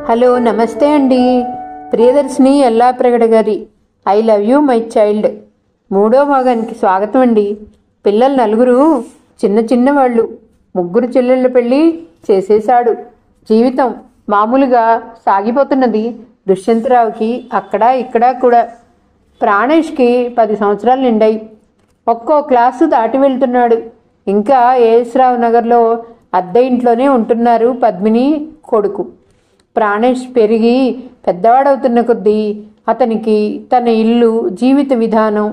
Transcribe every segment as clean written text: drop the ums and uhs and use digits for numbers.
Hello నమస్తే అండి. ప్రియదర్శిని ఎల్లాప్రగడ గారి I love you my child మూడో భాగానికి స్వాగతం అండి. పిల్లలు నలుగురు చిన్న వాళ్ళు, ముగ్గురు చెల్లెళ్ళ పెళ్ళి చేసేశాడు. జీవితం మామూలుగా సాగిపోతున్నది దుష్యంతరావుకి. అక్కడ ఇక్కడ కూడా. ప్రాణేష్కి 10 సంవత్సరాలు నిండాయి. ఒక్కో క్లాసు దాటి వెళ్తున్నాడు. ఇంకా ఏఎస్రావు నగర్లో అద్దె ఇంట్లోనే ఉంటున్నారు పద్మిని కొడుకు. ప్రాణేష్ పెరిగి పెద్దవాడవుతున్న కొద్దీ అతనికి తన ఇల్లు, జీవిత విధానం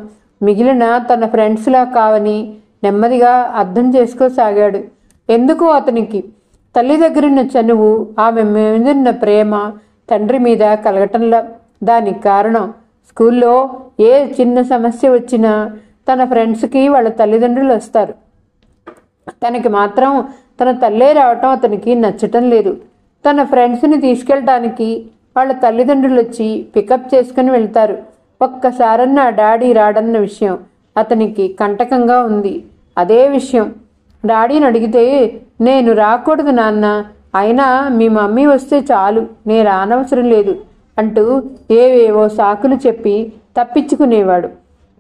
మిగిలిన తన ఫ్రెండ్స్లా కావని నెమ్మదిగా అర్థం చేసుకోసాగాడు. ఎందుకో అతనికి తల్లి దగ్గరున్న చనువు, ఆమె మీదున్న ప్రేమ తండ్రి మీద కలగటంలా. దానికి కారణం స్కూల్లో ఏ చిన్న సమస్య వచ్చినా తన ఫ్రెండ్స్కి వాళ్ళ తల్లిదండ్రులు వస్తారు. తనకి మాత్రం తన తల్లే రావటం అతనికి నచ్చటం లేదు. తన ఫ్రెండ్స్ని తీసుకెళ్ళటానికి వాళ్ళ తల్లిదండ్రులు వచ్చి పికప్ చేసుకుని వెళ్తారు. ఒక్కసారన్న డాడీ రాడన్న విషయం అతనికి కంటకంగా ఉంది. అదే విషయం డాడీని అడిగితే, నేను రాకూడదు నాన్న, అయినా మీ మమ్మీ వస్తే చాలు, నేను రానవసరం లేదు అంటూ ఏవేవో సాకులు చెప్పి తప్పించుకునేవాడు.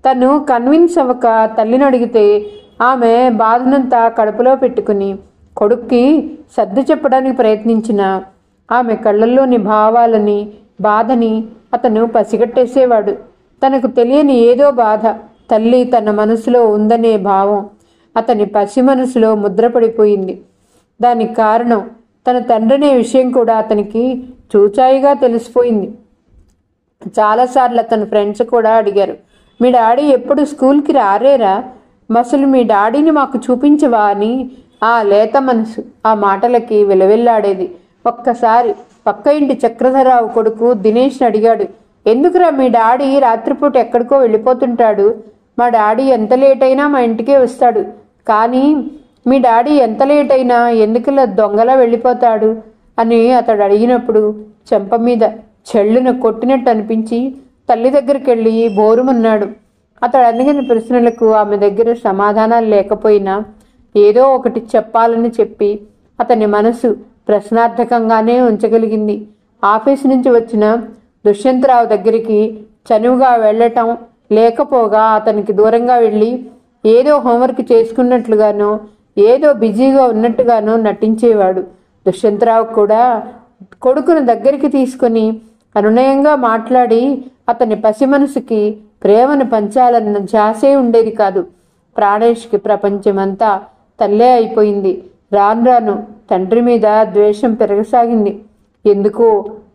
తను కన్విన్స్ అవ్వక తల్లిని అడిగితే ఆమె బాధనంతా కడుపులో పెట్టుకుని కొడుక్కి సర్ది చెప్పడానికి ప్రయత్నించిన ఆమె కళ్ళల్లోని భావాలని, బాధని అతను పసిగట్టేసేవాడు. తనకు తెలియని ఏదో బాధ తల్లి తన మనసులో ఉందనే భావం అతని పసి మనసులో ముద్రపడిపోయింది. దానికి కారణం తన తండ్రినే విషయం కూడా అతనికి చూచాయిగా తెలిసిపోయింది. చాలాసార్లు అతని ఫ్రెండ్స్ కూడా అడిగారు, మీ డాడీ ఎప్పుడు స్కూల్కి రారేరా, అసలు మీ డాడీని మాకు చూపించవా అని. ఆ లేత మనసు ఆ మాటలకి విలవిల్లాడేది. ఒక్కసారి పక్క ఇంటి చక్రధరరావు కొడుకు దినేష్ని అడిగాడు, ఎందుకురా మీ డాడీ రాత్రిపూట ఎక్కడికో వెళ్ళిపోతుంటాడు, మా డాడీ ఎంత లేట్ అయినా మా ఇంటికే వస్తాడు, కానీ మీ డాడీ ఎంత లేట్ అయినా ఎందుకులా దొంగలా వెళ్ళిపోతాడు అని అతడు అడిగినప్పుడు చెంప మీద చెళ్ళున కొట్టినట్టు అనిపించి తల్లి దగ్గరికి వెళ్ళి బోరుమన్నాడు. అతడు అడిగిన ప్రశ్నలకు ఆమె దగ్గర సమాధానాలు లేకపోయినా ఏదో ఒకటి చెప్పాలని చెప్పి అతని మనసు ప్రశ్నార్థకంగానే ఉంచగలిగింది. ఆఫీసు నుంచి వచ్చిన దుష్యంతరావు దగ్గరికి చనువుగా వెళ్ళటం లేకపోగా అతనికి దూరంగా వెళ్ళి ఏదో హోంవర్క్ చేసుకున్నట్లుగానో ఏదో బిజీగా ఉన్నట్టుగానో నటించేవాడు. దుష్యంతరావు కూడా కొడుకును దగ్గరికి తీసుకుని అనునయంగా మాట్లాడి అతని పసి మనసుకి ప్రేమను పంచాలన్న ధ్యాసే ఉండేది కాదు. ప్రాణేష్కి ప్రపంచమంతా తల్లే అయిపోయింది. రాను రాను తండ్రి మీద ద్వేషం పెరగసాగింది. ఎందుకో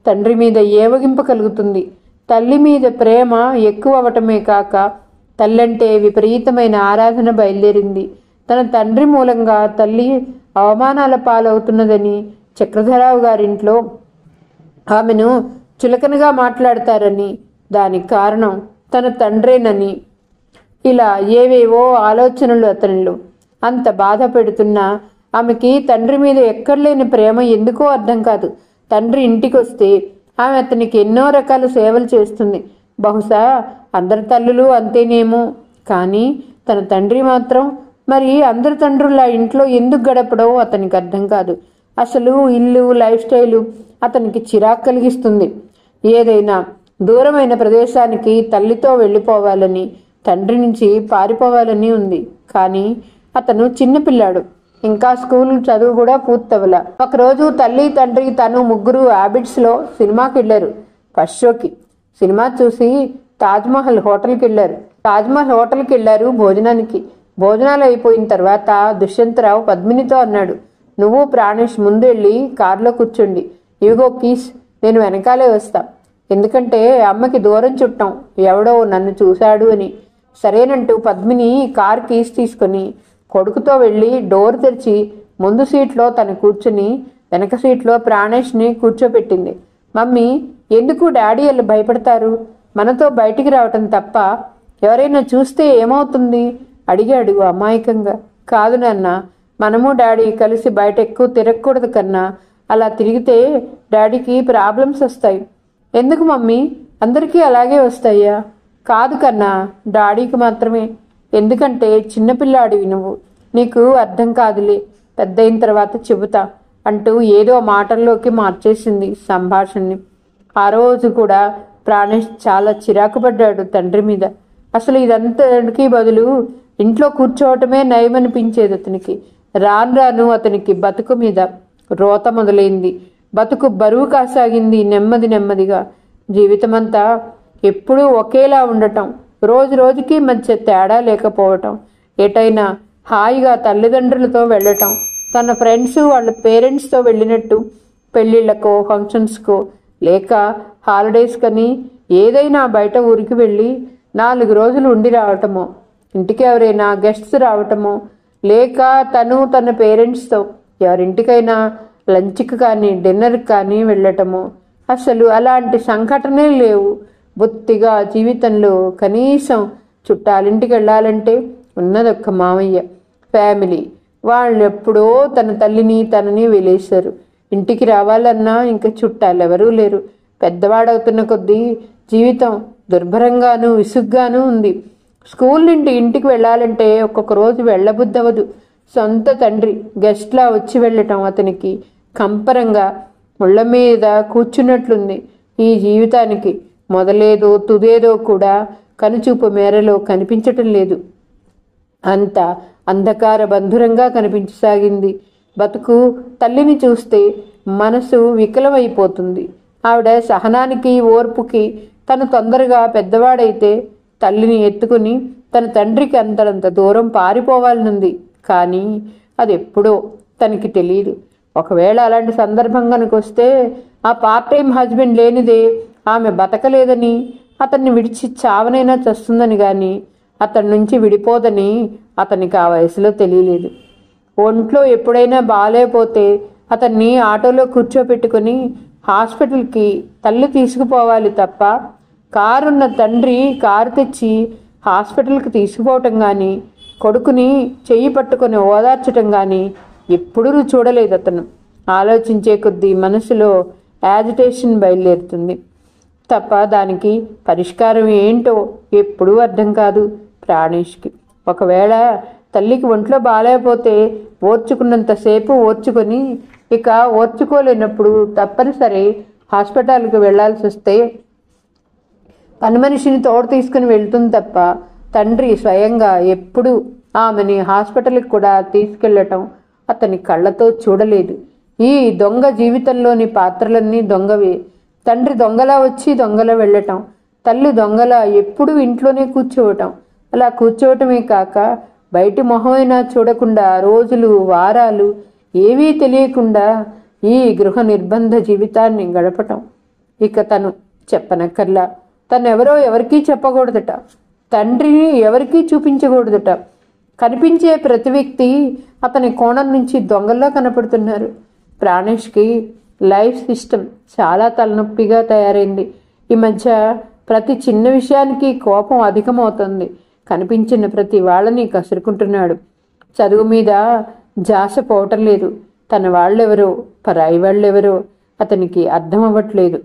తండ్రి మీద ఏవగింప కలుగుతుంది. తల్లి మీద ప్రేమ ఎక్కువ అవటమే కాక తల్లంటే విపరీతమైన ఆరాధన బయలుదేరింది. తన తండ్రి మూలంగా తల్లి అవమానాల పాలవుతున్నదని చక్రధరరావు గారింట్లో ఆమెను చులకనగా మాట్లాడతారని, దానికి కారణం తన తండ్రేనని, ఇలా ఏవేవో ఆలోచనలు అతనిలో అంత బాధ పెడుతున్నా ఆమెకి తండ్రి మీద ఎక్కడలేని ప్రేమ ఎందుకో అర్థం కాదు. తండ్రి ఇంటికి వస్తే ఆమె అతనికి ఎన్నో రకాల సేవలు చేస్తుంది. బహుశా అందరి తల్లులు అంతేనేమో, కానీ తన తండ్రి మాత్రం మరి అందరి తండ్రుల ఇంట్లో ఎందుకు గడపడో అతనికి అర్థం కాదు. అసలు ఇల్లు, లైఫ్ స్టైలు అతనికి చిరాకు కలిగిస్తుంది. ఏదైనా దూరమైన ప్రదేశానికి తల్లితో వెళ్ళిపోవాలని, తండ్రి నుంచి పారిపోవాలని ఉంది. కానీ అతను చిన్నపిల్లాడు, ఇంకా స్కూల్ చదువు కూడా పూర్తవల. ఒకరోజు తల్లి, తండ్రి, తను ముగ్గురు హ్యాబిట్స్లో సినిమాకి వెళ్ళారు. ఫస్ట్ షోకి. సినిమా చూసి తాజ్మహల్ హోటల్కి వెళ్ళారు భోజనానికి. భోజనాలు అయిపోయిన తర్వాత దుష్యంతరావు పద్మినితో అన్నాడు, నువ్వు ప్రాణేష్ ముందు వెళ్ళి కారులో కూర్చోండి, ఇవిగో కీస్, నేను వెనకాలే వస్తా, ఎందుకంటే అమ్మకి దూరం చుట్టాం, ఎవడో నన్ను చూశాడు అని. సరేనంటూ పద్మిని కార్ కీస్ తీసుకుని కొడుకుతో వెళ్ళి డోర్ తెరిచి ముందు సీట్లో తను కూర్చుని వెనక సీట్లో ప్రాణేష్ని కూర్చోపెట్టింది. మమ్మీ, ఎందుకు డాడీ వాళ్ళు భయపడతారు, మనతో బయటికి రావటం తప్ప, ఎవరైనా చూస్తే ఏమవుతుంది అడిగాడు అమాయకంగా. కాదు నాన్న, మనము డాడీ కలిసి బయట ఎక్కువ తిరగకూడదు కన్నా, అలా తిరిగితే డాడీకి ప్రాబ్లమ్స్ వస్తాయి. ఎందుకు మమ్మీ, అందరికీ అలాగే వస్తాయా? కాదు కన్నా, డాడీకి మాత్రమే. ఎందుకంటే చిన్నపిల్లాడివి నువ్వు, నీకు అర్థం కాదులే, పెద్దయిన తర్వాత చెబుతా అంటూ ఏదో మాటల్లోకి మార్చేసింది సంభాషణని. ఆ రోజు కూడా ప్రాణేష్ చాలా చిరాకు పడ్డాడు తండ్రి మీద. అసలు ఇదంతటికీ బదులు ఇంట్లో కూర్చోవటమే నయమనిపించేది అతనికి. రాను రాను అతనికి బతుకు మీద రోత మొదలైంది. బతుకు బరువు కాసాగింది నెమ్మదిగా. జీవితమంతా ఎప్పుడూ ఒకేలా ఉండటం, రోజు రోజుకి మధ్య తేడా లేకపోవటం, ఎటైనా హాయిగా తల్లిదండ్రులతో వెళ్ళటం, తన ఫ్రెండ్స్ వాళ్ళ పేరెంట్స్తో వెళ్ళినట్టు పెళ్ళిళ్ళకో ఫంక్షన్స్కో లేక హాలిడేస్ కని ఏదైనా బయట ఊరికి వెళ్ళి 4 రోజులు ఉండి రావటమో, ఇంటికి ఎవరైనా గెస్ట్స్ రావటమో, లేక తను తన పేరెంట్స్తో ఎవరింటికైనా లంచ్కి కానీ డిన్నర్కి కానీ వెళ్ళటమో. అసలు అలాంటి సంఘటనే లేవు. బొత్తిగా జీవితంలో కనీసం చుట్టాలింటికి వెళ్ళాలంటే ఉన్నదొక్క మామయ్య ఫ్యామిలీ. వాళ్ళు ఎప్పుడో తన తల్లిని తనని వెలేశారు. ఇంటికి రావాలన్నా ఇంకా చుట్టాలు ఎవరూ లేరు. పెద్దవాడవుతున్న కొద్దీ జీవితం దుర్భరంగానూ విసుగ్గానూ ఉంది. స్కూల్ నుండి ఇంటికి వెళ్ళాలంటే ఒక్కొక్క రోజు వెళ్ళబుద్దవదు. సొంత తండ్రి గెస్ట్లా వచ్చి వెళ్ళటం అతనికి కంపరంగా ముళ్ళ మీద కూర్చున్నట్లుంది. ఈ జీవితానికి మొదలేదో తుదేదో కూడా కనుచూపు మేరలో కనిపించటం లేదు. అంత అంధకార బంధురంగా కనిపించసాగింది బతుకు. తల్లిని చూస్తే మనసు వికలమైపోతుంది. ఆవిడ సహనానికి ఓర్పుకి తను తొందరగా పెద్దవాడైతే తల్లిని ఎత్తుకుని తన తండ్రికి అంతంత దూరం పారిపోవాలనుంది. కానీ అది ఎప్పుడో తనకి తెలియదు. ఒకవేళ అలాంటి సందర్భం కనుకొస్తే ఆ పార్ట్ టైం హస్బెండ్ లేనిదే ఆమె బతకలేదని, అతన్ని విడిచి చావనైనా చస్తుందని కానీ అతడి నుంచి విడిపోదని అతనికి ఆ వయసులో తెలియలేదు. ఒంట్లో ఎప్పుడైనా బాగాలేకపోతే అతన్ని ఆటోలో కూర్చోపెట్టుకుని హాస్పిటల్కి తల్లి తీసుకుపోవాలి తప్ప కారున్న తండ్రి కారు తెచ్చి హాస్పిటల్కి తీసుకుపోవటం కానీ కొడుకుని చెయ్యి పట్టుకొని ఓదార్చటం కానీ ఎప్పుడూ చూడలేదు అతను. ఆలోచించే కొద్దీ మనసులో యాజిటేషన్ బయలుదేరుతుంది తప్ప దానికి పరిష్కారం ఏంటో ఎప్పుడూ అర్థం కాదు ప్రాణేష్కి. ఒకవేళ తల్లికి ఒంట్లో బాగాలేకపోతే ఓర్చుకున్నంతసేపు ఓర్చుకొని ఇక ఓర్చుకోలేనప్పుడు తప్పనిసరి హాస్పిటల్కి వెళ్లాల్సి వస్తే పని మనిషిని తోడు తీసుకుని వెళ్తుంది తప్ప తండ్రి స్వయంగా ఎప్పుడూ ఆమెని హాస్పిటల్కి కూడా తీసుకెళ్లటం అతని కళ్ళతో చూడలేదు. ఈ దొంగ జీవితంలోని పాత్రలన్నీ దొంగవే. తండ్రి దొంగలా వచ్చి దొంగలా వెళ్ళటం, తల్లి దొంగలా ఎప్పుడూ ఇంట్లోనే కూర్చోవటం. అలా కూర్చోవటమే కాక బయటి మొహమైనా చూడకుండా రోజులు వారాలు ఏవీ తెలియకుండా ఈ గృహ నిర్బంధ జీవితాన్ని గడపటం. ఇక తను చెప్పనక్కర్లా. తనెవరో ఎవరికీ చెప్పకూడదట, తండ్రిని ఎవరికీ చూపించకూడదట. కనిపించే ప్రతి వ్యక్తి అతని కోణం నుంచి దొంగల్లా కనపడుతున్నారు. ప్రాణేష్కి లైఫ్ సిస్టమ్ చాలా తలనొప్పిగా తయారైంది. ఈ మధ్య ప్రతి చిన్న విషయానికి కోపం అధికమవుతుంది. కనిపించిన ప్రతి వాళ్ళని కసురుకుంటున్నాడు. చదువు మీద జాస పోవటం లేదు. తన వాళ్ళెవరో పరాయి వాళ్ళెవరో అతనికి అర్థం అవ్వట్లేదు.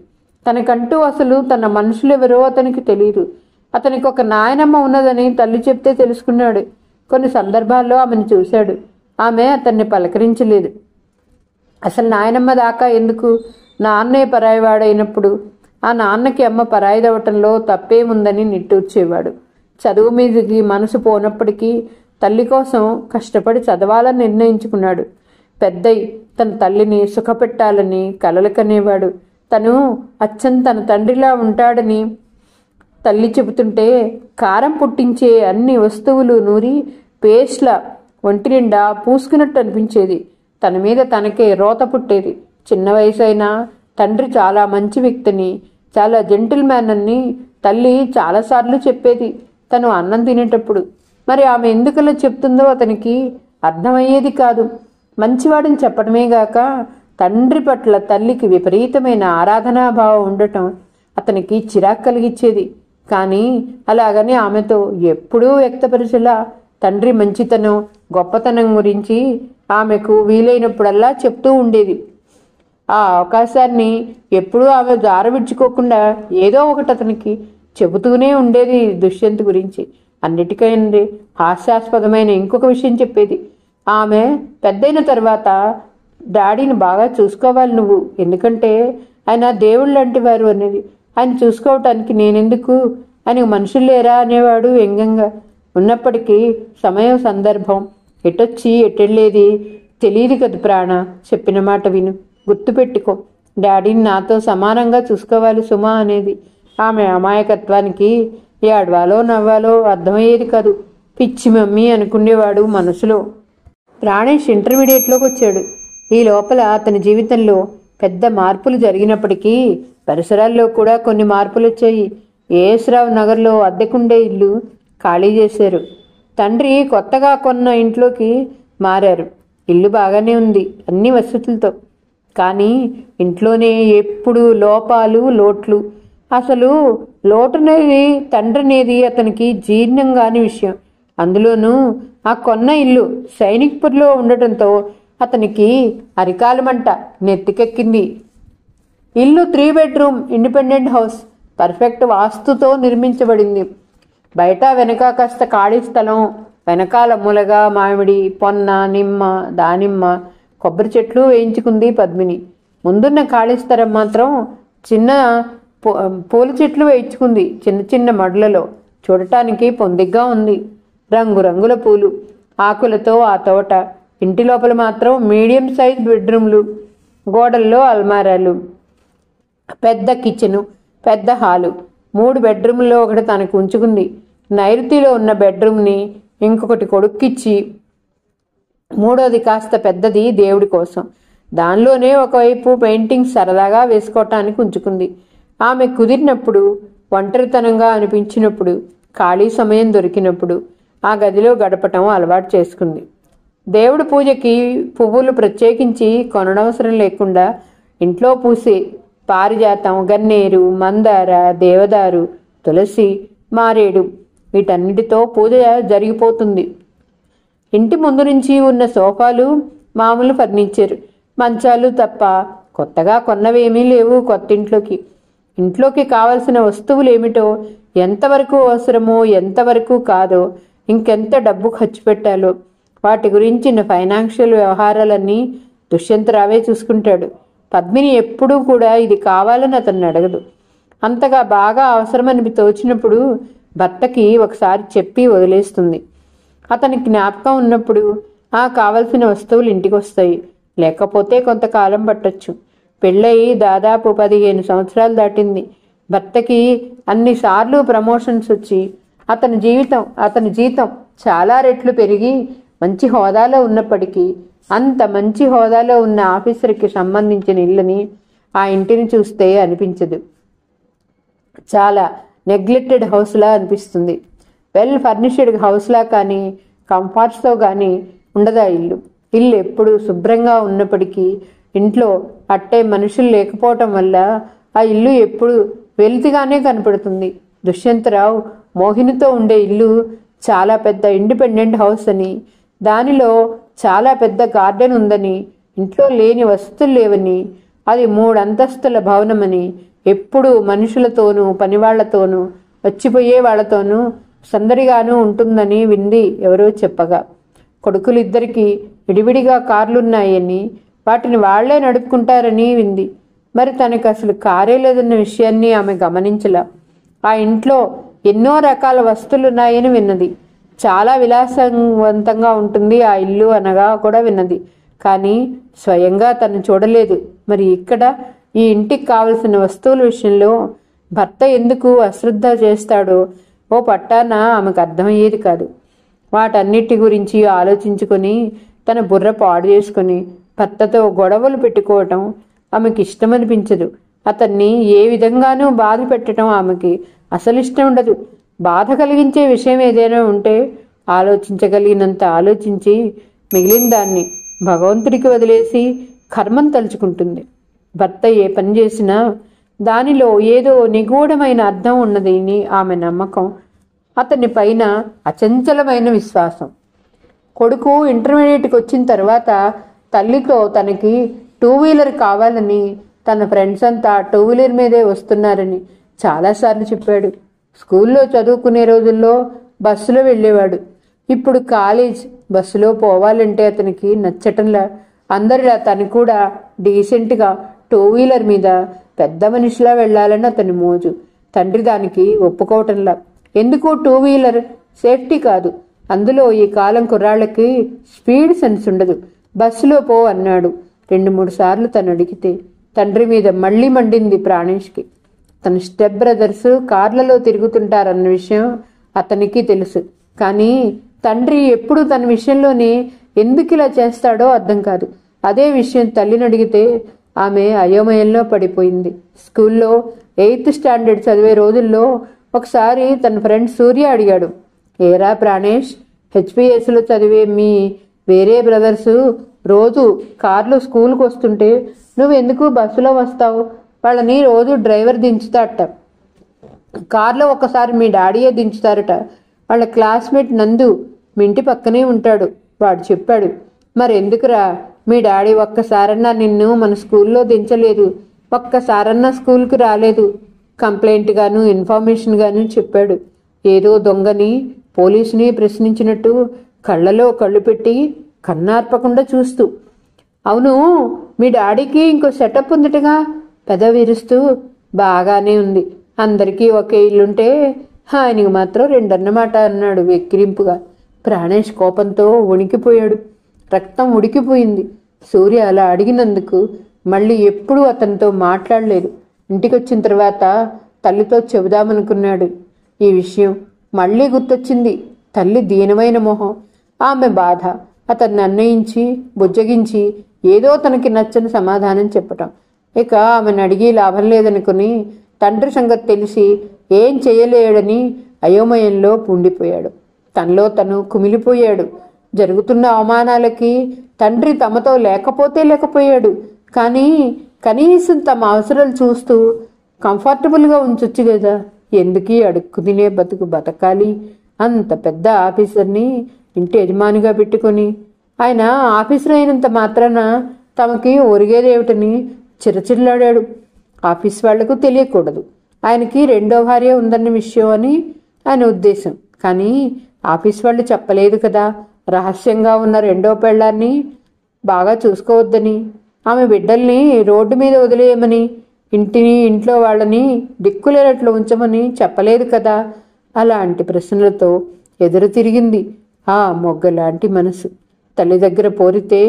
తనకంటూ అసలు తన మనుషులెవరో అతనికి తెలియదు. అతనికి ఒక నాయనమ్మ ఉన్నదని తల్లి చెప్తే తెలుసుకున్నాడు. కొన్ని సందర్భాల్లో ఆమెను చూశాడు. ఆమె అతన్ని పలకరించలేదు. అసలు నాయనమ్మ దాకా ఎందుకు? నాన్నే పరాయివాడైనప్పుడు ఆ నాన్నకి అమ్మ పరాయిదవటంలో తప్పేముందని నిట్టూర్చేవాడు. చదువు మీదకి మనసు పోనప్పటికీ తల్లి కోసం కష్టపడి చదవాలని నిర్ణయించుకున్నాడు. పెద్దయి తన తల్లిని సుఖపెట్టాలని కలలు కనేవాడు. తను అచ్చం తన తండ్రిలా ఉంటాడని తల్లి చెబుతుంటే కారం పుట్టించే అన్ని వస్తువులు నూరి పేస్ట్ల ఒంటి నిండా పూసుకున్నట్టు అనిపించేది. తన మీద తనకే రోత పుట్టేది. చిన్న వయసైనా తండ్రి చాలా మంచి వ్యక్తిని, చాలా జెంటిల్ మ్యాన్ అని తల్లి చాలాసార్లు చెప్పేది తను అన్నం తినేటప్పుడు. మరి ఆమె ఎందుకలా చెప్తుందో అతనికి అర్థమయ్యేది కాదు. మంచివాడిని చెప్పడమే గాక తండ్రి పట్ల తల్లికి విపరీతమైన ఆరాధనాభావం ఉండటం అతనికి చిరాకు కలిగించేది. కానీ అలాగని ఆమెతో ఎప్పుడూ వ్యక్తపరిచేలా తండ్రి మంచితనం గొప్పతనం గురించి ఆమెకు వీలైనప్పుడల్లా చెప్తూ ఉండేది. ఆ అవకాశాన్ని ఎప్పుడూ ఆమె జారవిడ్చుకోకుండా ఏదో ఒకటి అతనికి చెబుతూనే ఉండేది దుష్యంత్ గురించి. అన్నిటికంటే హాస్యాస్పదమైన ఇంకొక విషయం చెప్పేది. ఆమె పెద్దయిన తర్వాత డాడీని బాగా చూసుకోవాలి నువ్వు, ఎందుకంటే ఆయన దేవుళ్ళు లాంటి వారు అనేది. ఆయన చూసుకోవటానికి నేనెందుకు, ఆయనకు మనుషులు లేరా అనేవాడు వ్యంగ్యంగా. ఉన్నప్పటికీ సమయం సందర్భం ఎటొచ్చి ఎటెళ్ళేది తెలియదు కదా ప్రాణ. చెప్పిన మాట విను, గుర్తుపెట్టుకో. డాడీని నాతో సమానంగా చూసుకోవాలి సుమా అనేది. ఆమె అమాయకత్వానికి ఏడవాలో నవ్వాలో అర్థమయ్యేది కాదు. పిచ్చి మమ్మీ అనుకునేవాడు మనసులో. ప్రాణేష్ ఇంటర్మీడియట్లోకి వచ్చాడు. ఈ లోపల అతని జీవితంలో పెద్ద మార్పులు జరిగినప్పటికీ పరిసరాల్లో కూడా కొన్ని మార్పులు వచ్చాయి. ఏఎస్ రావు నగర్లో అద్దెకుండే ఇల్లు ఖాళీ చేశారు. తండ్రి కొత్తగా కొన్న ఇంట్లోకి మారారు. ఇల్లు బాగానే ఉంది, అన్ని వసతులతో. కానీ ఇంట్లోనే ఎప్పుడు లోపాలు, లోట్లు. అసలు లోటునేది తండ్రినేది అతనికి జీర్ణం కాని విషయం. అందులోనూ ఆ కొన్న ఇల్లు సైనిక్పూర్లో ఉండటంతో అతనికి అరికాలమంట నెత్తికెక్కింది. ఇల్లు 3 బెడ్రూమ్ ఇండిపెండెంట్ హౌస్, పర్ఫెక్ట్ వాస్తుతో నిర్మించబడింది. బయట వెనక కాస్త ఖాళీ స్థలం, వెనకాల మూలగా మామిడి, పొన్న, నిమ్మ, దానిమ్మ, కొబ్బరి చెట్లు వేయించుకుంది పద్మిని. ముందున్న ఖాళీ స్థలం మాత్రం చిన్న పూల చెట్లు వేయించుకుంది, చిన్న చిన్న మడులలో. చూడటానికి పొందిగ్గా ఉంది. రంగురంగుల పూలు, ఆకులతో ఆ తోట. ఇంటి లోపల మాత్రం మీడియం సైజ్ బెడ్రూమ్లు, గోడల్లో అల్మారాలు, పెద్ద కిచెను, పెద్ద హాలు. 3 బెడ్రూమ్లో ఒకటి తనకు ఉంచుకుంది. నైరుతిలో ఉన్న బెడ్రూమ్ని ఇంకొకటి కొడుక్కిచ్చి మూడోది కాస్త పెద్దది దేవుడి కోసం. దానిలోనే ఒకవైపు పెయింటింగ్ సరదాగా వేసుకోవటానికి ఉంచుకుంది. ఆమె కుదిరినప్పుడు, ఒంటరితనంగా అనిపించినప్పుడు, ఖాళీ సమయం దొరికినప్పుడు ఆ గదిలో గడపటం అలవాటు చేసుకుంది. దేవుడి పూజకి పువ్వులు ప్రత్యేకించి కొననవసరం లేకుండా ఇంట్లో పూసే పారిజాతం, గన్నేరు, మందార, దేవదారు, తులసి, మారేడు వీటన్నిటితో పూజ జరిగిపోతుంది. ఇంటి ముందు నుంచి ఉన్న సోఫాలు మామూలు ఫర్నిచర్, మంచాలు తప్ప కొత్తగా కొన్నవేమీ లేవు కొత్తింట్లోకి. ఇంట్లోకి కావలసిన వస్తువులేమిటో, ఎంతవరకు అవసరమో ఎంతవరకు కాదో, ఇంకెంత డబ్బు ఖర్చు పెట్టాలో వాటి గురించిన ఫైనాన్షియల్ వ్యవహారాలన్నీ దుష్యంతరావే చూసుకుంటాడు. పద్మిని ఎప్పుడూ కూడా ఇది కావాలని అతన్ని అడగదు. అంతగా బాగా అవసరమని తోచినప్పుడు భర్తకి ఒకసారి చెప్పి వదిలేస్తుంది. అతనికి జ్ఞాపకం ఉన్నప్పుడు కావలసిన వస్తువులు ఇంటికి వస్తాయి. లేకపోతే కొంతకాలం పట్టొచ్చు. పెళ్ళయి దాదాపు 15 సంవత్సరాలు దాటింది. భర్తకి అన్నిసార్లు ప్రమోషన్స్ వచ్చి అతని జీతం చాలా రెట్లు పెరిగి మంచి హోదాలో ఉన్నప్పటికీ అంత మంచి హోదాలో ఉన్న ఆఫీసర్కి సంబంధించిన ఇల్లుని, ఆ ఇంటిని చూస్తే అనిపించదు. చాలా నెగ్లెక్టెడ్ హౌస్లా అనిపిస్తుంది. వెల్ ఫర్నిష్డ్ హౌస్లా కానీ కంఫర్ట్స్తో కానీ ఉండదా ఇల్లు. ఇల్లు ఎప్పుడు శుభ్రంగా ఉన్నప్పటికీ ఇంట్లో అట్టే మనుషులు లేకపోవటం వల్ల ఆ ఇల్లు ఎప్పుడు వెలితిగానే కనపడుతుంది. దుష్యంతరావు మోహినితో ఉండే ఇల్లు చాలా పెద్ద ఇండిపెండెంట్ హౌస్ అని, దానిలో చాలా పెద్ద గార్డెన్ ఉందని, ఇంట్లో లేని వసతులు లేవని, అది 3 అంతస్తుల భవనమని, ఎప్పుడూ మనుషులతోనూ పనివాళ్లతోనూ వచ్చిపోయే వాళ్లతోనూ సందడిగానూ ఉంటుందని వింది ఎవరో చెప్పగా. కొడుకులిద్దరికీ విడివిడిగా కార్లున్నాయని, వాటిని వాళ్లే నడుపుకుంటారని వింది. మరి తనకు అసలు కారే లేదన్న విషయాన్ని ఆమె గమనించలా. ఆ ఇంట్లో ఎన్నో రకాల వస్తువులున్నాయని విన్నది. చాలా విలాసవంతంగా ఉంటుంది ఆ ఇల్లు అనగా కూడా విన్నది. కానీ స్వయంగా తను చూడలేదు. మరి ఇక్కడ ఈ ఇంటికి కావలసిన వస్తువుల విషయంలో భర్త ఎందుకు అశ్రద్ధ చేస్తాడో ఓ పట్టాన ఆమెకు అర్థమయ్యేది కాదు. వాటన్నిటి గురించి ఆలోచించుకొని తన బుర్ర పాడు చేసుకుని భర్తతో గొడవలు పెట్టుకోవటం ఆమెకి ఇష్టమనిపించదు. అతన్ని ఏ విధంగానూ బాధ పెట్టడం ఆమెకి అసలు ఇష్టం ఉండదు. బాధ కలిగించే విషయం ఏదైనా ఉంటే ఆలోచించగలిగినంత ఆలోచించి మిగిలిన దాన్ని భగవంతుడికి వదిలేసి కర్మం తలుచుకుంటుంది. భర్త ఏ పని చేసినా దానిలో ఏదో నిగూఢమైన అర్థం ఉన్నదని ఆమె నమ్మకం, అతని పైన అచంచలమైన విశ్వాసం. కొడుకు ఇంటర్మీడియట్కి వచ్చిన తర్వాత తల్లితో తనకి 2 వీలర్ కావాలని, తన ఫ్రెండ్స్ అంతా 2 వీలర్ మీదే వస్తున్నారని చాలాసార్లు చెప్పాడు. స్కూల్లో చదువుకునే రోజుల్లో బస్సులో వెళ్ళేవాడు. ఇప్పుడు కాలేజ్ బస్సులో పోవాలంటే అతనికి నచ్చటంలా. అందరిలా తను కూడా డీసెంట్గా 2 వీలర్ మీద పెద్ద మనిషిలా వెళ్లాలని అతని మోజు. తండ్రి దానికి ఒప్పుకోవటంలా. ఎందుకు 2 వీలర్? సేఫ్టీ కాదు. అందులో ఈ కాలం కుర్రాళ్ళకి స్పీడ్ సెన్స్ ఉండదు. బస్సులో పో అన్నాడు 2-3 సార్లు తను అడిగితే. తండ్రి మీద మళ్ళీ మండింది ప్రాణేష్కి. తన స్టెప్ బ్రదర్స్ కార్లలో తిరుగుతుంటారన్న విషయం అతనికి తెలుసు. కానీ తండ్రి ఎప్పుడు తన విషయంలోనే ఎందుకు ఇలా చేస్తాడో అర్థం కాదు. అదే విషయం తల్లిని అడిగితే ఆమె అయోమయంలో పడిపోయింది. స్కూల్లో 8th స్టాండర్డ్ చదివే రోజుల్లో ఒకసారి తన ఫ్రెండ్ సూర్య అడిగాడు, ఏరా ప్రాణేష్, హెచ్పిఎస్లో చదివే మీ వేరే బ్రదర్స్ రోజు కార్లో స్కూల్కి వస్తుంటే నువ్వెందుకు బస్సులో వస్తావు? వాళ్ళని రోజు డ్రైవర్ దించుతాడట. కార్లో ఒకసారి మీ డాడీయే దించుతారట. వాళ్ళ క్లాస్మేట్ నందు మీ ఇంటి పక్కనే ఉంటాడు, వాడు చెప్పాడు. మరెందుకురా మీ డాడీ ఒక్కసారన్నా నిన్ను మన స్కూల్లో దించలేదు, ఒక్కసారన్నా స్కూల్కి రాలేదు? కంప్లైంట్ గాను ఇన్ఫర్మేషన్ గాను చెప్పాడు. ఏదో దొంగని పోలీసుని ప్రశ్నించినట్టు కళ్ళలో కళ్ళు పెట్టి కన్నార్పకుండా చూస్తూ. అవును, మీ డాడీకి ఇంకో సెటప్ ఉందటగా? పెదవిరుస్తూ. బాగానే ఉంది. అందరికీ ఒకే ఇల్లుంటే ఆయనకి మాత్రం 2 అన్నమాట అన్నాడు వెక్కిరింపుగా. ప్రాణేష్ కోపంతో వణికిపోయాడు. రక్తం ఉడికిపోయింది. సూర్య అలా అడిగినందుకు మళ్ళీ ఎప్పుడూ అతనితో మాట్లాడలేదు. ఇంటికొచ్చిన తర్వాత తల్లితో చెబుదామనుకున్నాడు ఈ విషయం. మళ్ళీ గుర్తొచ్చింది తల్లి దీనమైన మొహం, ఆమె బాధ. అతన్ని అన్నయించి బుజ్జగించి ఏదో తనకి నచ్చని సమాధానం చెప్పటం. ఇక ఆమెను అడిగి లాభం లేదనుకుని తండ్రి సంగతి తెలిసి ఏం చేయలేడని అయోమయంలో పూండిపోయాడు. తనలో తను కుమిలిపోయాడు. జరుగుతున్న అవమానాలకి తండ్రి తమతో లేకపోయాడు. కానీ కనీసం తమ అవసరాలు చూస్తూ కంఫర్టబుల్గా ఉంచొచ్చు కదా. ఎందుకీ అడుక్కు తినే బతకాలి? అంత పెద్ద ఆఫీసర్ని ఇంటి యజమానిగా పెట్టుకొని ఆయన ఆఫీసర్ అయినంత మాత్రాన తమకి ఒరిగేదేమిటని చిరచిల్లాడాడు. ఆఫీస్ వాళ్లకు తెలియకూడదు ఆయనకి 2వ భార్య ఉందన్న విషయం అని ఆయన ఉద్దేశం. కానీ ఆఫీస్ వాళ్ళు చెప్పలేదు కదా, రహస్యంగా ఉన్న 2వ పెళ్ళాన్ని బాగా చూసుకోవద్దని, ఆమె బిడ్డల్ని రోడ్డు మీద వదిలేయమని, ఇంట్లో వాళ్ళని దిక్కులేనట్లు ఉంచమని చెప్పలేదు కదా. అలాంటి ప్రశ్నలతో ఎదురు తిరిగింది ఆ మొగ్గలాంటి మనసు. తల్లి దగ్గర పోరితే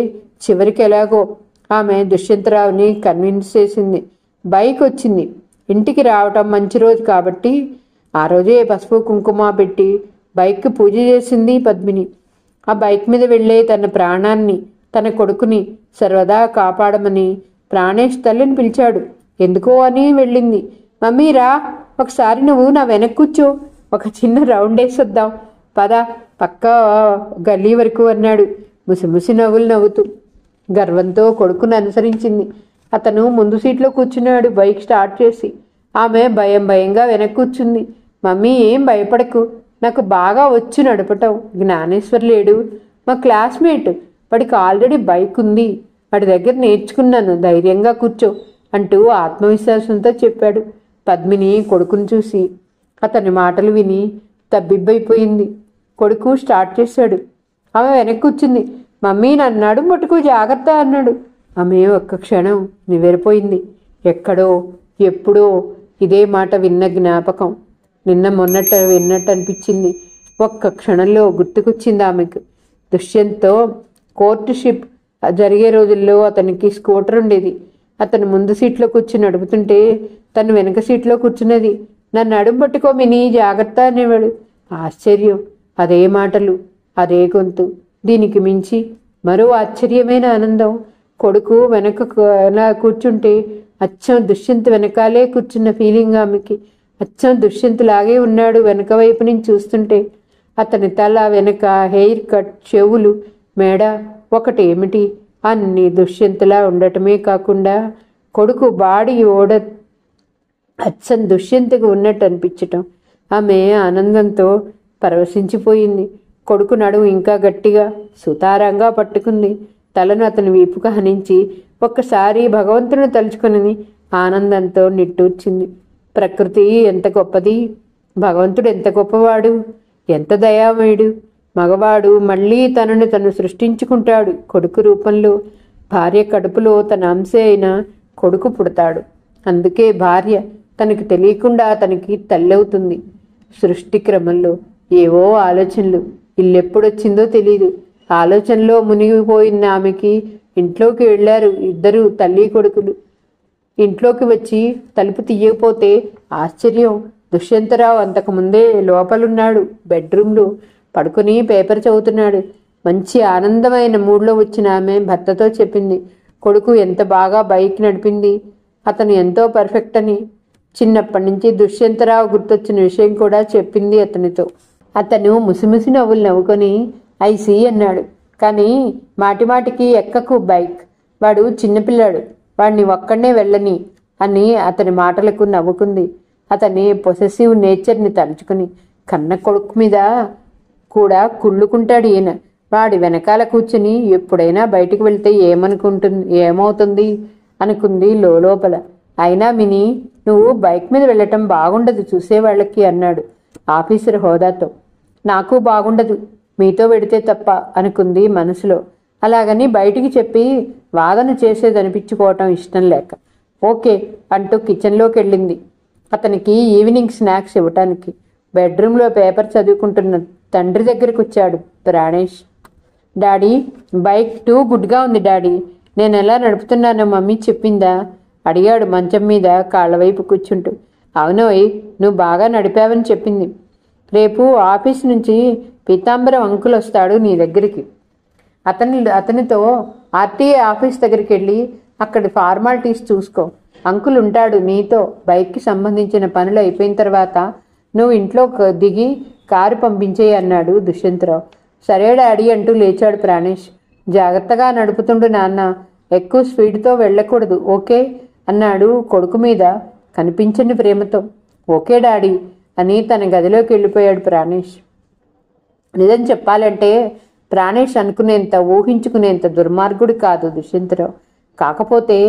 చివరికి ఎలాగో ఆమె దుష్యంతరావుని కన్విన్స్ చేసింది. బైక్ వచ్చింది. ఇంటికి రావటం మంచి రోజు కాబట్టి ఆ రోజే పసుపు కుంకుమ పెట్టి బైక్కి పూజ చేసింది పద్మిని. ఆ బైక్ మీద వెళ్ళే తన ప్రాణాన్ని, తన కొడుకుని సర్వదా కాపాడమని ప్రాణేష్ తల్లిని పిలిచాడు. ఎందుకో అని వెళ్ళింది. మమ్మీరా, ఒకసారి నువ్వు నా వెనక కూర్చో, ఒక చిన్న రౌండ్ వేసొద్దాం పద, పక్క గల్లీ వరకు అన్నాడు ముసిముసి నవ్వులు నవ్వుతూ. గర్వంతో కొడుకును అనుసరించింది. అతను ముందు సీట్లో కూర్చున్నాడు బైక్ స్టార్ట్ చేసి. ఆమె భయంగా వెనక కూర్చుంది. మమ్మీ, ఏం భయపడకు, నాకు బాగా వచ్చు నడపటం. జ్ఞానేశ్వర్ లేడు, మా క్లాస్మేట్, వాడికి ఆల్రెడీ బైక్ ఉంది, వాడి దగ్గర నేర్చుకున్నాను, ధైర్యంగా కూర్చో అంటూ ఆత్మవిశ్వాసంతో చెప్పాడు. పద్మిని కొడుకును చూసి అతని మాటలు విని తబ్బిబ్బైపోయింది. కొడుకు స్టార్ట్ చేశాడు. ఆమె వెనక్కి కూర్చుంది. మమ్మీ, నన్నాడు ముట్టుకు జాగ్రత్త అన్నాడు. ఆమె ఒక్క క్షణం నివ్వెరపోయింది. ఎక్కడో ఎప్పుడో ఇదే మాట విన్న జ్ఞాపకం నిన్న మొన్నట విన్నట్టు అనిపించింది. ఒక్క క్షణంలో గుర్తుకొచ్చింది ఆమెకు. దుష్యంత్తో కోర్టుషిప్ జరిగే రోజుల్లో అతనికి స్కూటర్ ఉండేది. అతను ముందు సీట్లో కూర్చుని నడుపుతుంటే తను వెనక సీట్లో కూర్చున్నది. నన్ను అడుగు పట్టుకో మినీ, జాగ్రత్త అనేవాడు. ఆశ్చర్యం, అదే మాటలు, అదే గొంతు. దీనికి మించి మరో ఆశ్చర్యమైన ఆనందం. కొడుకు వెనక కూర్చుంటే అచ్చం దుష్యంత్ వెనకాలే కూర్చున్న ఫీలింగ్ ఆమెకి. అచ్చం దుష్యంత్ లాగే ఉన్నాడు వెనక వైపు నుంచి చూస్తుంటే. అతని తల, వెనక, హెయిర్ కట్, చెవులు, మెడ ఒకటేమిటి అన్ని దుష్యంతులా ఉండటమే కాకుండా కొడుకు బాడీ అచ్చం దుష్యంతుకు ఉన్నట్టు అనిపించటం. ఆమె ఆనందంతో పరవశించిపోయింది. కొడుకు నడుము ఇంకా గట్టిగా సుతారంగా పట్టుకుంది. తలను అతని వీపుగా హనించి ఒక్కసారి భగవంతుని తలుచుకుని ఆనందంతో నిట్టూర్చింది. ప్రకృతి ఎంత గొప్పది, భగవంతుడు ఎంత గొప్పవాడు, ఎంత దయామయుడు. మగవాడు మళ్ళీ తనను తను సృష్టించుకుంటాడు కొడుకు రూపంలో. భార్య కడుపులో తన అంశే అయిన కొడుకు పుడతాడు. అందుకే భార్య తనకి తెలియకుండా తనకి తల్లవుతుంది. సృష్టి క్రమంలో ఏవో ఆలోచనలు. ఇల్లెప్పుడొచ్చిందో తెలీదు. ఆలోచనలో మునిగిపోయిన ఆమెకి ఇంట్లోకి వెళ్ళారు ఇద్దరు తల్లి కొడుకులు. ఇంట్లోకి వచ్చి తలుపు తీయకపోతే ఆశ్చర్యం. దుష్యంతరావు అంతకుముందే లోపలున్నాడు. బెడ్రూమ్లో పడుకుని పేపర్ చదువుతున్నాడు. మంచి ఆనందమైన మూడ్లో వచ్చిన ఆమె భర్తతో చెప్పింది, కొడుకు ఎంత బాగా బైక్ నడిపింది, అతను ఎంతో పర్ఫెక్ట్ అని. చిన్నప్పటి నుంచి దుష్యంతరావు గుర్తొచ్చిన విషయం కూడా చెప్పింది అతనితో. అతను ముసిముసి నవ్వులు నవ్వుకొని ఐసీ అన్నాడు. కానీ మాటిమాటికి ఎక్కకు బైక్, వాడు చిన్నపిల్లాడు, వాడిని ఒక్కడనే వెళ్ళని అని అతని మాటలకు నవ్వుకుంది. అతని పొసెసివ్ నేచర్ని తలుచుకుని కన్న కొడుకు మీద కూడా కుళ్ళుకుంటాడు ఈయన. వాడి వెనకాల కూర్చుని ఎప్పుడైనా బయటికి వెళ్తే ఏమవుతుంది అనుకుంది లోపల. అయినా మిని, నువ్వు బైక్ మీద వెళ్ళటం బాగుండదు చూసేవాళ్ళకి అన్నాడు ఆఫీసర్ హోదాతో. నాకు బాగుండదు మీతో వెడితే తప్ప అనుకుంది మనసులో. అలాగని బయటికి చెప్పి వాదన చేసేదనిపించుకోవటం ఇష్టం లేక ఓకే అంటూ కిచెన్లోకి వెళ్ళింది అతనికి ఈవినింగ్ స్నాక్స్ ఇవ్వటానికి. బెడ్రూమ్లో పేపర్ చదువుకుంటున్న తండ్రి దగ్గరికి వచ్చాడు ప్రాణేష్. డాడీ, బైక్ టూ గుడ్గా ఉంది డాడీ, నేను ఎలా నడుపుతున్నానో మమ్మీ చెప్పిందా అడిగాడు మంచం మీద కాళ్ళ వైపు కూర్చుంటూ. అవునోయ్, నువ్వు బాగా నడిపావని చెప్పింది. రేపు ఆఫీస్ నుంచి పీతాంబరం అంకుల్ వస్తాడు నీ దగ్గరికి. అతనితో ఆర్టీఏ ఆఫీస్ దగ్గరికి వెళ్ళి అక్కడి ఫార్మాలిటీస్ చూసుకో. అంకుల్ ఉంటాడు నీతో. బైక్కి సంబంధించిన పనులు అయిపోయిన తర్వాత నువ్వు ఇంట్లో దిగి కారు పంపించేయి అన్నాడు దుష్యంతరావు. సరే డాడీ అంటూ లేచాడు ప్రాణేష్. జాగ్రత్తగా నడుపుతుండు నాన్న, ఎక్కువ స్పీడ్తో వెళ్ళకూడదు ఓకే అన్నాడు కొడుకు మీద కనిపించని ప్రేమతో. ఓకే డాడీ అని తన గదిలోకి వెళ్ళిపోయాడు ప్రాణేష్. నిజం చెప్పాలంటే ప్రాణేష్ అనుకునేంత ఊహించుకునేంత దుర్మార్గుడు కాదు దుష్యంతరావు. కాకపోతే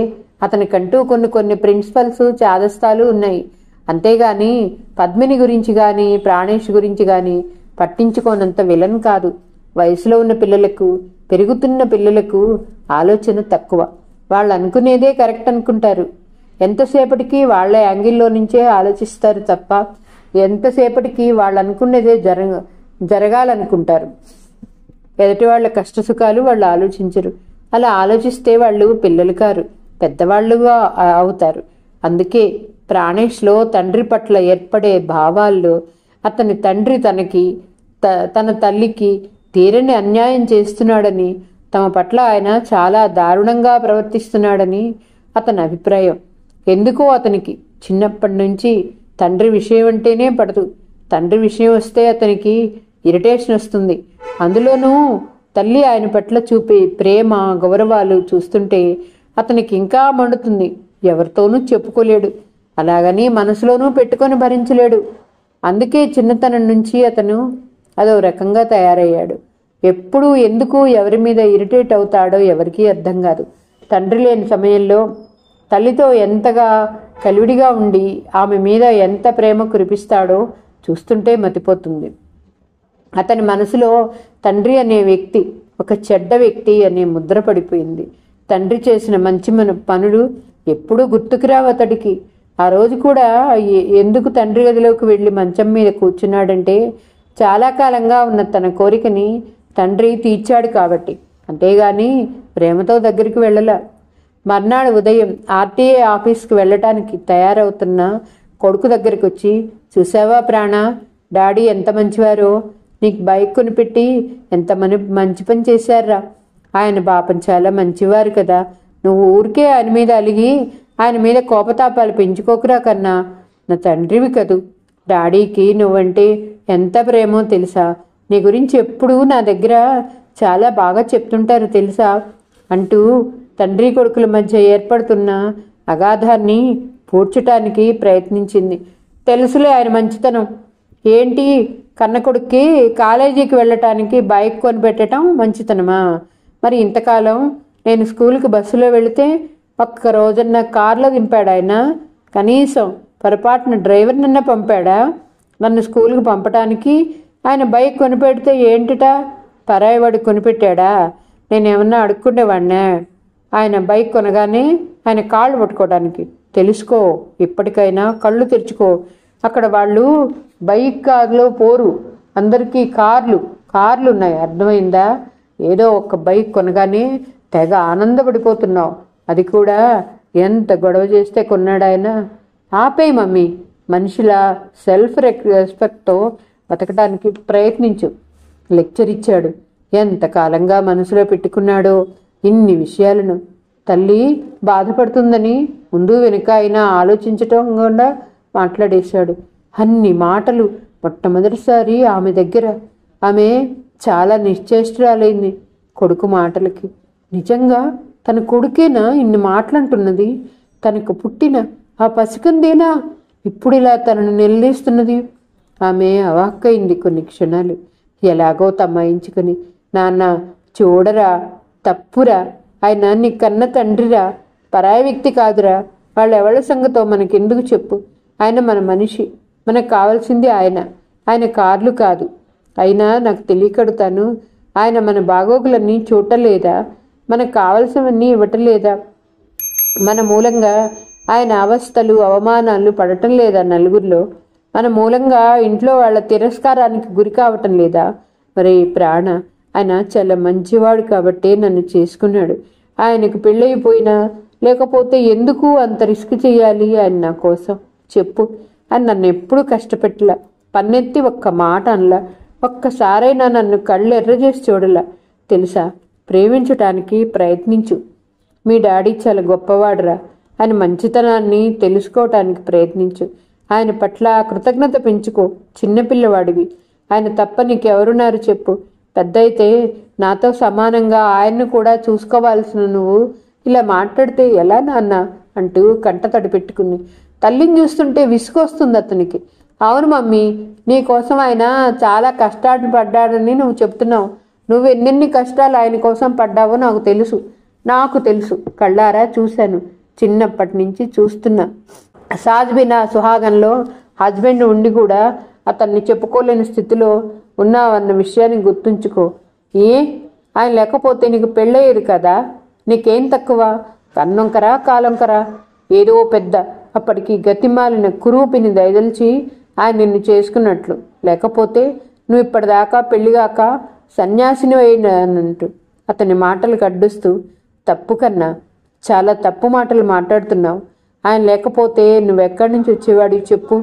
అతనికంటూ కొన్ని ప్రిన్సిపల్స్ చాదస్తాలు ఉన్నాయి. అంతేగాని పద్మిని గురించి కానీ ప్రాణేష్ గురించి కానీ పట్టించుకోనంత విలన్ కాదు. వయసులో ఉన్న పిల్లలకు, పెరుగుతున్న పిల్లలకు ఆలోచన తక్కువ. వాళ్ళు అనుకునేదే కరెక్ట్ అనుకుంటారు. ఎంతసేపటికి వాళ్ళ యాంగిల్లో నుంచే ఆలోచిస్తారు తప్ప ఎంతసేపటికి వాళ్ళు అనుకునేదే జరగాలనుకుంటారు. ఎదుటి వాళ్ళ కష్టసుఖాలు వాళ్ళు ఆలోచించరు. అలా ఆలోచిస్తే వాళ్ళు పిల్లలు కారు, పెద్దవాళ్ళుగా అవుతారు. అందుకే ప్రాణేష్లో తండ్రి పట్ల ఏర్పడే భావాల్లో అతని తండ్రి తన తల్లికి తీరని అన్యాయం చేస్తున్నాడని, తమ పట్ల ఆయన చాలా దారుణంగా ప్రవర్తిస్తున్నాడని అతని అభిప్రాయం. ఎందుకో అతనికి చిన్నప్పటి నుంచి తండ్రి విషయం అంటేనే పడదు. తండ్రి విషయం వస్తే అతనికి ఇరిటేషన్ వస్తుంది. అందులోనూ తల్లి ఆయన పట్ల చూపే ప్రేమ, గౌరవాలు చూస్తుంటే అతనికి ఇంకా మండుతుంది. ఎవరితోనూ చెప్పుకోలేడు. అలాగని మనసులోనూ పెట్టుకొని భరించలేడు. అందుకే చిన్నతనం నుంచి అతను అదో రకంగా తయారయ్యాడు. ఎప్పుడు ఎందుకు ఎవరి మీద ఇరిటేట్ అవుతాడో ఎవరికీ అర్థం కాదు. తండ్రి లేని సమయంలో తల్లితో ఎంతగా కలివిడిగా ఉండి ఆమె మీద ఎంత ప్రేమ కురిపిస్తాడో చూస్తుంటే మతిపోతుంది. అతని మనసులో తండ్రి అనే వ్యక్తి ఒక చెడ్డ వ్యక్తి అనే ముద్ర పడిపోయింది. తండ్రి చేసిన మంచి పనులు ఎప్పుడూ గుర్తుకురావు అతడికి. ఆ రోజు కూడా ఎందుకు తండ్రి గదిలోకి వెళ్ళి మంచం మీద కూర్చున్నాడంటే చాలా కాలంగా ఉన్న తన కోరికని తండ్రి తీర్చాడు కాబట్టి. అంతేగాని ప్రేమతో దగ్గరికి వెళ్ళలా. మర్నాడు ఉదయం ఆర్టీఏ ఆఫీస్కి వెళ్ళటానికి తయారవుతున్న కొడుకు దగ్గరికి వచ్చి, చూసావా ప్రాణ, డాడీ ఎంత మంచివారో, నీకు బైక్ కొనిపెట్టి ఎంత మంచి పని చేశారా. ఆయన పాపం చాలా మంచివారు కదా, నువ్వు ఊరికే ఆయన మీద అలిగి ఆయన మీద కోపతాపాలు పెంచుకోకురా కన్నా. నా తండ్రివి కదూ, డాడీకి నువ్వంటే ఎంత ప్రేమో తెలుసా, నీ గురించి ఎప్పుడూ నా దగ్గర చాలా బాగా చెప్తుంటారు తెలుసా అంటూ తండ్రి కొడుకుల మధ్య ఏర్పడుతున్న అగాధాన్ని పూడ్చటానికి ప్రయత్నించింది. తెలుసులే ఆయన మంచితనం. ఏంటి, కన్న కొడుక్కి కాలేజీకి వెళ్ళటానికి బైక్ కొనిపెట్టడం మంచితనమా? మరి ఇంతకాలం నేను స్కూల్కి బస్సులో వెళితే ఒక్క రోజన్న కారులో దింపాడు ఆయన. కనీసం పొరపాటున డ్రైవర్నన్నా పంపాడా? నన్ను స్కూల్కి పంపటానికి ఆయన బైక్ కొనిపెడితే ఏంటిట, పరాయివాడికి కొనిపెట్టాడా? నేనేమన్నా అడుక్కుండేవాడినా? ఆయన బైక్ కొనగానే ఆయన కాళ్ళు పట్టుకోవడానికి. తెలుసుకో, ఇప్పటికైనా కళ్ళు తెరుచుకో. అక్కడ వాళ్ళు బైక్ కార్లో పోరు, అందరికీ కార్లు ఉన్నాయి, అర్థమైందా? ఏదో ఒక బైక్ కొనగానే తెగ ఆనందపడిపోతున్నావు. అది కూడా ఎంత గొడవ చేస్తే కొన్నాడు ఆయన. ఆపేయి మమ్మీ, మనిషిలా సెల్ఫ్ రెస్పెక్ట్తో బతకడానికి ప్రయత్నించు. లెక్చర్ ఇచ్చాడు. ఎంతకాలంగా మనసులో పెట్టుకున్నాడో ఇన్ని విషయాలను. తల్లి బాధపడుతుందని ముందు వెనుక అయినా ఆలోచించటం కూడా మాట్లాడేశాడు. అన్ని మాటలు మొట్టమొదటిసారి ఆమె దగ్గర. ఆమె చాలా నిశ్చేష్టురాలైంది కొడుకు మాటలకి. నిజంగా తన కొడుకేనా ఇన్ని మాటలంటున్నది? తనకు పుట్టిన ఆ పసికందేనా ఇప్పుడు ఇలా తనను నిలదీస్తున్నది? ఆమె అవాక్కయింది కొన్ని క్షణాలు. ఎలాగో తమ్మాయించుకొని, నాన్న చూడరా, తప్పురా, ఆయన నీ కన్న తండ్రిరా, పరాయి వ్యక్తి కాదురా, వాళ్ళెవళ్ళ సంగతో మనకెందుకు చెప్పు. ఆయన మన మనిషి, మనకు కావాల్సింది ఆయన కార్లు కాదు. అయినా నాకు తెలియకడుతాను, ఆయన మన బాగోగులన్నీ చూడలేదా? మనకు కావలసినవన్నీ ఇవ్వటం మన మూలంగా ఆయన అవస్థలు అవమానాలు పడటం లేదా? నలుగురిలో మన మూలంగా ఇంట్లో వాళ్ళ తిరస్కారానికి గురి కావటం లేదా? మరి ప్రాణ, ఆయన చాలా మంచివాడు కాబట్టే నన్ను చేసుకున్నాడు. ఆయనకు పెళ్ళయిపోయినా లేకపోతే ఎందుకు అంత రిస్క్ చేయాలి ఆయన నా కోసం? చెప్పు. అని నన్ను ఎప్పుడూ కష్టపెట్టలా, పన్నెత్తి ఒక్క మాట అనలా, ఒక్కసారైనా నన్ను కళ్ళు ఎర్ర చేసి చూడలా. తెలుసా, ప్రేమించటానికి ప్రయత్నించు. మీ డాడీ చాలా గొప్పవాడురా. ఆయన మంచితనాన్ని తెలుసుకోవటానికి ప్రయత్నించు. ఆయన పట్ల కృతజ్ఞత పెంచుకో. చిన్నపిల్లవాడివి, ఆయన తప్ప నీకెవరున్నారు చెప్పు? పెద్ద అయితే నాతో సమానంగా ఆయన్ను కూడా చూసుకోవాల్సిన నువ్వు ఇలా మాట్లాడితే ఎలా నాన్న అంటూ కంట తడి పెట్టుకుంది. తల్లిని చూస్తుంటే విసుగొస్తుంది అతనికి. అవును మమ్మీ, నీ కోసం ఆయన చాలా కష్టాలు పడ్డాడని నువ్వు చెప్తున్నావు. నువ్వు ఎన్నెన్ని కష్టాలు ఆయన కోసం పడ్డావో నాకు తెలుసు. కళ్ళారా చూశాను, చిన్నప్పటి నుంచి చూస్తున్నా. సాజ్బినా సుహాగంలో హస్బెండ్ ఉండి కూడా అతన్ని చెప్పుకోలేని స్థితిలో ఉన్నావన్న విషయాన్ని గుర్తుంచుకో. ఆయన లేకపోతే నీకు పెళ్ళయ్యేది కదా? నీకేం తక్కువ? కన్నొంకరా కాలొంకరా? ఏదో పెద్ద అప్పటికి గతిమాలిన కురూపిని దయదలిచి ఆయన నిన్ను చేసుకున్నట్లు. లేకపోతే నువ్వు ఇప్పటిదాకా పెళ్లిగాక సన్యాసిని అయినంటూ అతని మాటలు అడ్డుస్తూ, తప్పు కన్నా, చాలా తప్పు మాటలు మాట్లాడుతున్నావు. ఆయన లేకపోతే నువ్వెక్కడి నుంచి వచ్చేవాడివి చెప్పు?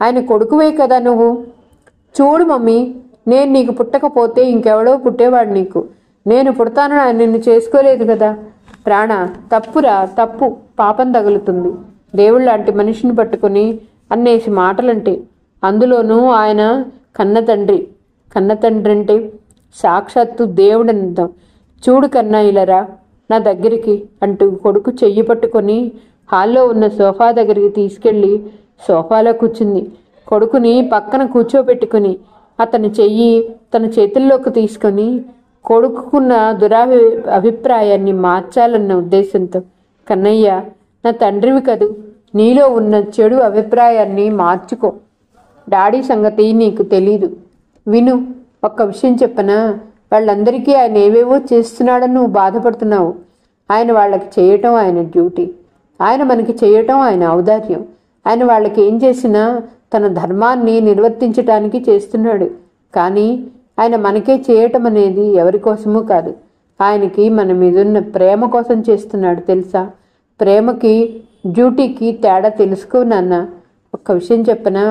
ఆయన కొడుకువే కదా నువ్వు. చూడు మమ్మీ, నేను నీకు పుట్టకపోతే ఇంకెవడో పుట్టేవాడు నీకు. నేను పుడతానని ఆయన నిన్ను చేసుకోలేదు కదా. ప్రాణ, తప్పురా, తప్పు, పాపం తగులుతుంది. దేవుళ్ళలాంటి మనిషిని పట్టుకుని అన్నేసి మాటలంటే, అందులోనూ ఆయన కన్నతండ్రి అంటే సాక్షాత్తు దేవుడనిద్దాం. చూడు కన్నా, ఇలారా నా దగ్గరికి అంటూ కొడుకు చెయ్యి పట్టుకొని హాల్లో ఉన్న సోఫా దగ్గరికి తీసుకెళ్ళి సోఫాలో కూర్చుంది. కొడుకుని పక్కన కూర్చోబెట్టుకుని అతని చెయ్యి తన చేతుల్లోకి తీసుకొని కొడుకున్న అభిప్రాయాన్ని మార్చాలన్న ఉద్దేశంతో, కన్నయ్య, నా తండ్రివి కదూ, నీలో ఉన్న చెడు అభిప్రాయాన్ని మార్చుకో. డాడీ సంగతి నీకు తెలీదు. విను, ఒక్క విషయం చెప్పనా? వాళ్ళందరికీ ఆయన ఏవేవో చేస్తున్నాడని నువ్వు బాధపడుతున్నావు. ఆయన వాళ్ళకి చేయటం ఆయన డ్యూటీ. ఆయన మనకి చేయటం ఆయన ఔదార్యం. ఆయన వాళ్ళకి ఏం చేసినా తన ధర్మాన్ని నిర్వర్తించటానికి చేస్తున్నాడు. కానీ ఆయన మనకే చేయటం అనేది ఎవరి కోసమూ కాదు. ఆయనకి మన మీదున్న ప్రేమ కోసం చేస్తున్నాడు, తెలుసా? ప్రేమకి డ్యూటీకి తేడా తెలుసుకో నాన్న. ఒక్క విషయం చెప్పనా?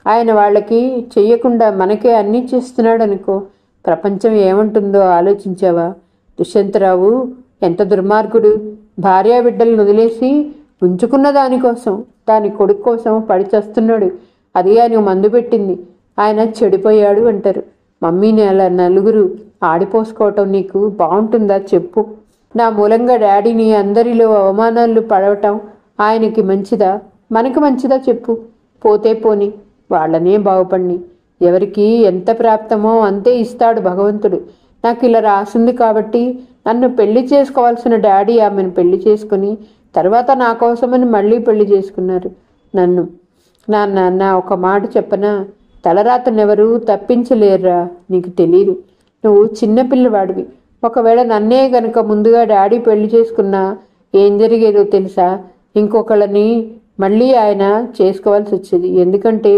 ఆయన వాళ్ళకి చెయ్యకుండా మనకే అన్నీ చేస్తున్నాడు అనుకో, ప్రపంచం ఏమంటుందో ఆలోచించావా? దుష్యంతరావు ఎంత దుర్మార్గుడు! భార్యాబిడ్డలను వదిలేసి ఉంచుకున్న దానికోసం, దాని కొడుకు కోసం పడిచేస్తున్నాడు. అది ఆయన మందు పెట్టింది. ఆయన చెడిపోయాడు అంటారు. మమ్మీని అలా నలుగురు ఆడిపోసుకోవటం నీకు బాగుంటుందా చెప్పు? నా మూలంగా డాడీని అందరిలో అవమానాలు పడవటం ఆయనకి మంచిదా, మనకి మంచిదా చెప్పు? పోతే పోని, వాళ్ళనే బాగుపడిని. ఎవరికి ఎంత ప్రాప్తమో అంతే ఇస్తాడు భగవంతుడు. నాకు ఇలా రాసింది కాబట్టి నన్ను పెళ్లి చేసుకోవాల్సిన డాడీ ఆమెను పెళ్లి చేసుకుని తర్వాత నా కోసమని మళ్ళీ పెళ్లి చేసుకున్నారు నన్ను. నాన్న, ఒక మాట చెప్పనా? తలరాతనెవరూ తప్పించలేరురా. నీకు తెలీదు. నువ్వు చిన్నపిల్లవాడివి. ఒకవేళ నన్నే గనుక ముందుగా డాడీ పెళ్లి చేసుకున్నా ఏం జరిగేదో తెలుసా? ఇంకొకళ్ళని మళ్ళీ ఆయన చేసుకోవాల్సి వచ్చేది. ఎందుకంటే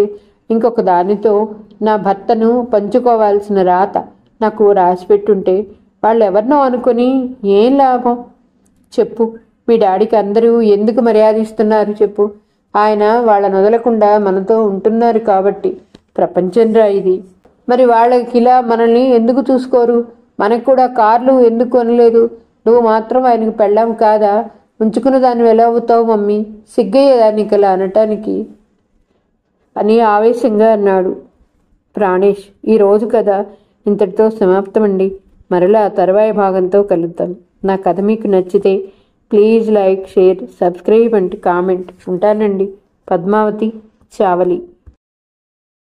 ఇంకొక దానితో నా భర్తను పంచుకోవాల్సిన రాత నాకు రాసిపెట్టుంటే వాళ్ళు ఎవరినో అనుకుని ఏం లాభం చెప్పు? మీ డాడీకి అందరూ ఎందుకు మర్యాద ఇస్తున్నారు చెప్పు? ఆయన వాళ్ళని వదలకుండా మనతో ఉంటున్నారు కాబట్టి. ప్రపంచంరా ఇది. మరి వాళ్ళకి ఇలా మనల్ని ఎందుకు చూసుకోరు? మనకు కూడా కార్లు ఎందుకు కొనలేదు? నువ్వు మాత్రం ఆయనకు పెళ్ళాం కాదా? ఉంచుకున్న దాన్ని ఎలా అవుతావు మమ్మీ? సిగ్గయ్యేదానికి అలా అనటానికి అని ఆవేశంగా అన్నాడు. ప్రాణేష్, ఈరోజు కథ ఇంతటితో సమాప్తమండి. మరలా తర్వాయి భాగంతో కలుద్దాం. నా కథ మీకు నచ్చితే please like, share, subscribe and comment. ఉంటానండి. పద్మావతి చావలి.